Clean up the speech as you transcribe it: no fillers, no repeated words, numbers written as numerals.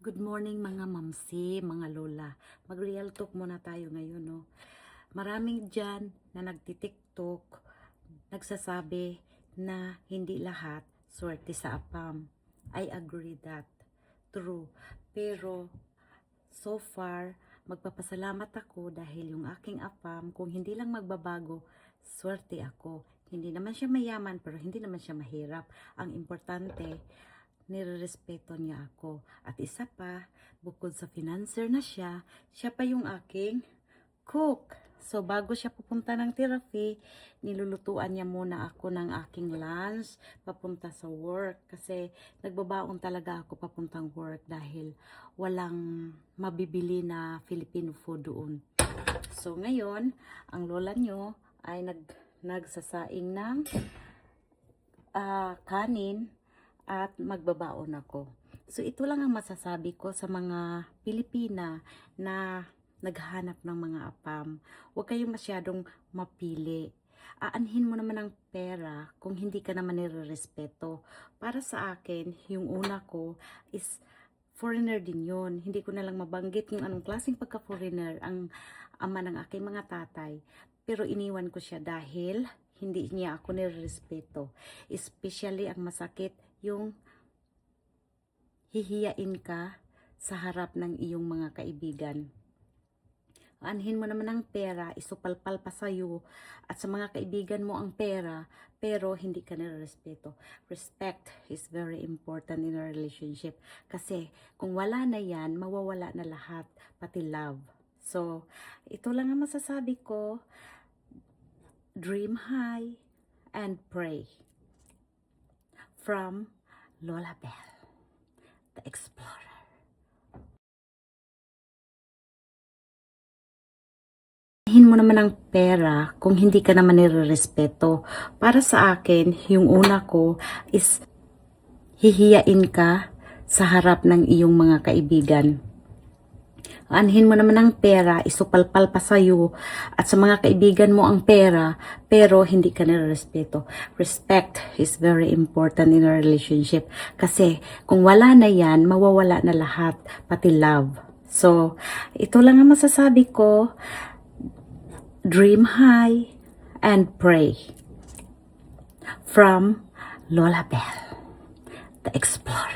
Good morning mga mamsi, mga lola. Mag-real talk muna tayo ngayon, no? Maraming dyan na nagtitiktok, nagsasabi na hindi lahat swerte sa apam. I agree that. True. Pero, so far, magpapasalamat ako dahil yung aking apam, kung hindi lang magbabago, swerte ako. Hindi naman siya mayaman, pero hindi naman siya mahirap. Ang importante, nirerespeto niya ako. At isa pa, bukod sa financer na siya pa yung aking cook. So, bago siya pupunta ng therapy, nilulutuan niya muna ako ng aking lunch papunta sa work. Kasi nagbabaon talaga ako papuntang work dahil walang mabibili na Filipino food doon. So, ngayon, ang lola nyo ay nagsasaing ng kanin at magbabaon ako. So, ito lang ang masasabi ko sa mga Pilipina na naghahanap ng mga apam. Huwag kayong masyadong mapili. Aanhin mo naman ang pera kung hindi ka naman nirerespeto. Para sa akin, yung una ko is foreigner din yun. Hindi ko na lang mabanggit yung anong klaseng pagka-foreigner ang ama ng aking mga tatay. Pero iniwan ko siya dahil hindi niya ako nirerespeto. Especially ang masakit yung hihiyain ka sa harap ng iyong mga kaibigan. Anhin mo naman ang pera, isupalpal pa sa'yo at sa mga kaibigan mo ang pera, pero hindi ka nirerespeto. Respect is very important in a relationship. Kasi kung wala na yan, mawawala na lahat, pati love. So, ito lang ang masasabi ko. Dream high and pray. From Lola Bell, the Explorer. Hinmo naman ang pera kung hindi ka naman nirerespeto. Para sa akin, yung una ko is hihiyain ka sa harap ng iyong mga kaibigan. Anhin mo naman ang pera, isupalpal pa sa'yo at sa mga kaibigan mo ang pera, pero hindi ka nirerespeto. Respect is very important in a relationship. Kasi kung wala na yan, mawawala na lahat, pati love. So, ito lang ang masasabi ko. Dream high and pray. From Lola Bell, the Explorer.